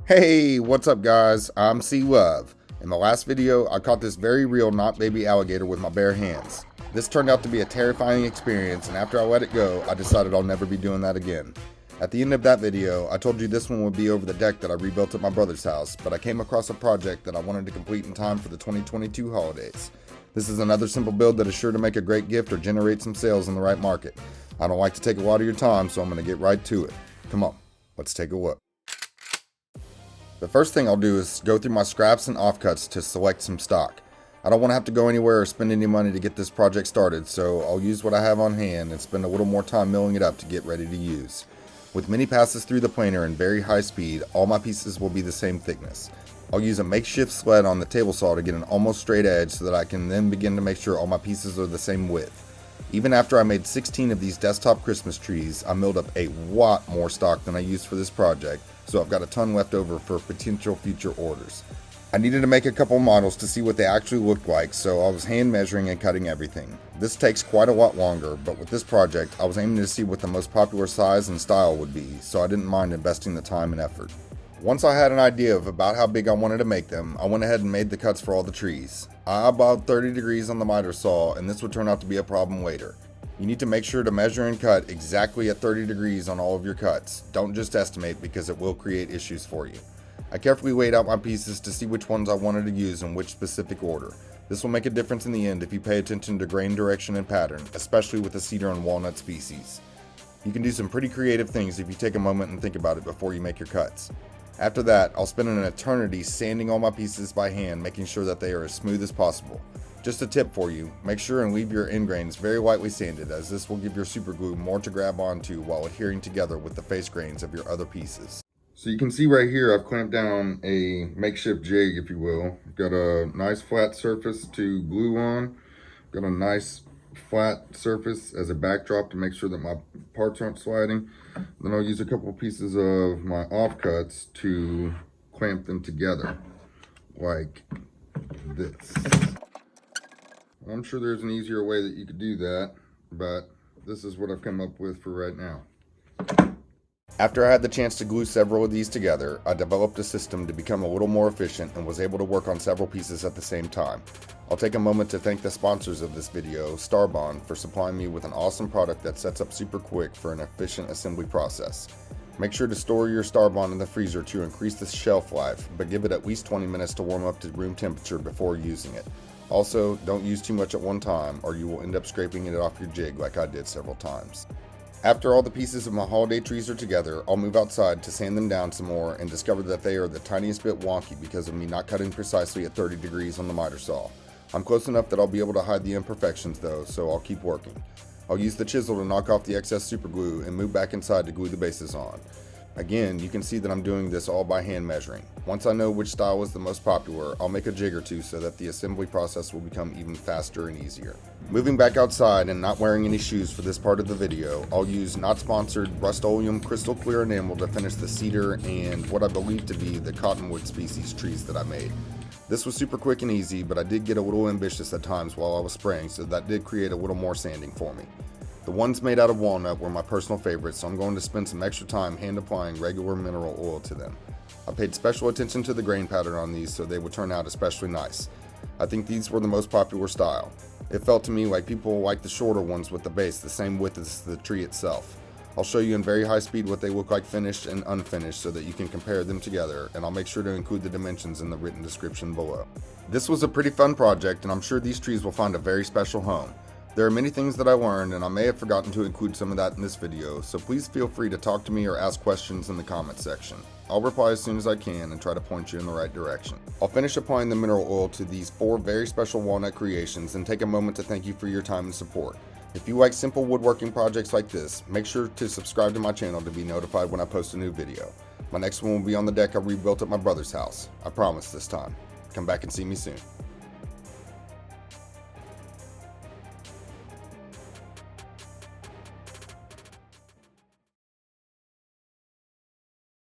Hey, what's up guys? I'm C-Love. In the last video, I caught this very real not baby alligator with my bare hands. This turned out to be a terrifying experience, and after I let it go, I decided I'll never be doing that again. At the end of that video, I told you this one would be over the deck that I rebuilt at my brother's house, but I came across a project that I wanted to complete in time for the 2022 holidays. This is another simple build that is sure to make a great gift or generate some sales in the right market. I don't like to take a lot of your time, so I'm going to get right to it. Come on, let's take a look. The first thing I'll do is go through my scraps and offcuts to select some stock. I don't want to have to go anywhere or spend any money to get this project started, so I'll use what I have on hand and spend a little more time milling it up to get ready to use. With many passes through the planer and very high speed, all my pieces will be the same thickness. I'll use a makeshift sled on the table saw to get an almost straight edge so that I can then begin to make sure all my pieces are the same width. Even after I made 16 of these desktop Christmas trees, I milled up a lot more stock than I used for this project, so I've got a ton left over for potential future orders. I needed to make a couple models to see what they actually looked like, so I was hand measuring and cutting everything. This takes quite a lot longer, but with this project, I was aiming to see what the most popular size and style would be, so I didn't mind investing the time and effort. Once I had an idea of about how big I wanted to make them, I went ahead and made the cuts for all the trees. I eyeballed 30 degrees on the miter saw, and this would turn out to be a problem later. You need to make sure to measure and cut exactly at 30 degrees on all of your cuts. Don't just estimate, because it will create issues for you. I carefully weighed out my pieces to see which ones I wanted to use in which specific order. This will make a difference in the end if you pay attention to grain direction and pattern, especially with the cedar and walnut species. You can do some pretty creative things if you take a moment and think about it before you make your cuts. After that, I'll spend an eternity sanding all my pieces by hand, making sure that they are as smooth as possible. Just a tip for you, make sure and leave your end grains very lightly sanded, as this will give your super glue more to grab onto while adhering together with the face grains of your other pieces. So you can see right here I've clamped down a makeshift jig, if you will. Got a nice flat surface to glue on. Got a nice flat surface as a backdrop to make sure that my parts aren't sliding. Then I'll use a couple of pieces of my offcuts to clamp them together like this. I'm sure there's an easier way that you could do that, but this is what I've come up with for right now. After I had the chance to glue several of these together, I developed a system to become a little more efficient and was able to work on several pieces at the same time. I'll take a moment to thank the sponsors of this video, Starbond, for supplying me with an awesome product that sets up super quick for an efficient assembly process. Make sure to store your Starbond in the freezer to increase the shelf life, but give it at least 20 minutes to warm up to room temperature before using it. Also, don't use too much at one time or you will end up scraping it off your jig like I did several times. After all the pieces of my holiday trees are together, I'll move outside to sand them down some more and discover that they are the tiniest bit wonky because of me not cutting precisely at 30 degrees on the miter saw. I'm close enough that I'll be able to hide the imperfections though, so I'll keep working. I'll use the chisel to knock off the excess super glue and move back inside to glue the bases on. Again, you can see that I'm doing this all by hand measuring. Once I know which style is the most popular, I'll make a jig or two so that the assembly process will become even faster and easier. Moving back outside and not wearing any shoes for this part of the video, I'll use not sponsored Rust-Oleum crystal clear enamel to finish the cedar and what I believe to be the Cottonwood species trees that I made. This was super quick and easy, but I did get a little ambitious at times while I was spraying, so that did create a little more sanding for me. The ones made out of walnut were my personal favorites, so I'm going to spend some extra time hand applying regular mineral oil to them. I paid special attention to the grain pattern on these so they would turn out especially nice. I think these were the most popular style. It felt to me like people like the shorter ones with the base the same width as the tree itself. I'll show you in very high speed what they look like finished and unfinished so that you can compare them together, and I'll make sure to include the dimensions in the written description below. This was a pretty fun project, and I'm sure these trees will find a very special home. There are many things that I learned, and I may have forgotten to include some of that in this video, so please feel free to talk to me or ask questions in the comment section. I'll reply as soon as I can and try to point you in the right direction. I'll finish applying the mineral oil to these 4 very special walnut creations and take a moment to thank you for your time and support. If you like simple woodworking projects like this, make sure to subscribe to my channel to be notified when I post a new video. My next one will be on the deck I rebuilt at my brother's house. I promise this time. Come back and see me soon.